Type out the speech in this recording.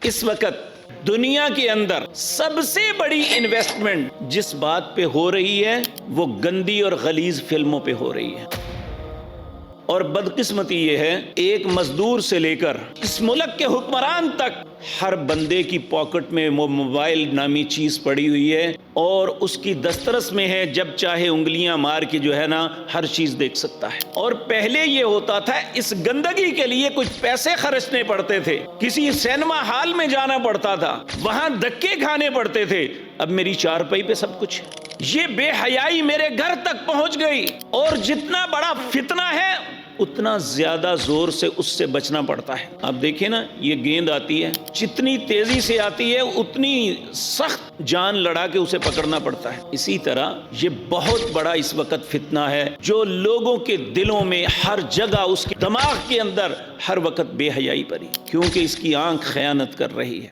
اس وقت دنیا کے اندر سب سے بڑی انویسٹمنٹ جس بات پہ ہو رہی ہے وہ گندی اور غلیظ فلموں پہ ہو رہی ہے. اور بدقسمتی یہ ہے ایک مزدور سے لے کر اس ملک کے حکمران تک ہر بندے کی پاکٹ میں وہ موبائل نامی چیز پڑی ہوئی ہے اور اس کی دسترس میں ہے. جب چاہے انگلیاں مار کے جو ہے نا ہر چیز دیکھ سکتا ہے. اور پہلے یہ ہوتا تھا اس گندگی کے لیے کچھ پیسے خرچنے پڑتے تھے, کسی سینما ہال میں جانا پڑتا تھا, وہاں دھکے کھانے پڑتے تھے. اب میری چارپائی پہ سب کچھ. یہ بے حیائی میرے گھر تک پہنچ گئی. اور جتنا بڑا فتنہ ہے اتنا زیادہ زور سے اس سے بچنا پڑتا ہے. آپ دیکھیں نا, یہ گیند آتی ہے, جتنی تیزی سے آتی ہے اتنی سخت جان لڑا کے اسے پکڑنا پڑتا ہے. اسی طرح یہ بہت بڑا اس وقت فتنہ ہے جو لوگوں کے دلوں میں ہر جگہ اس کے دماغ کے اندر ہر وقت بے حیائی پڑی, کیونکہ اس کی آنکھ خیانت کر رہی ہے.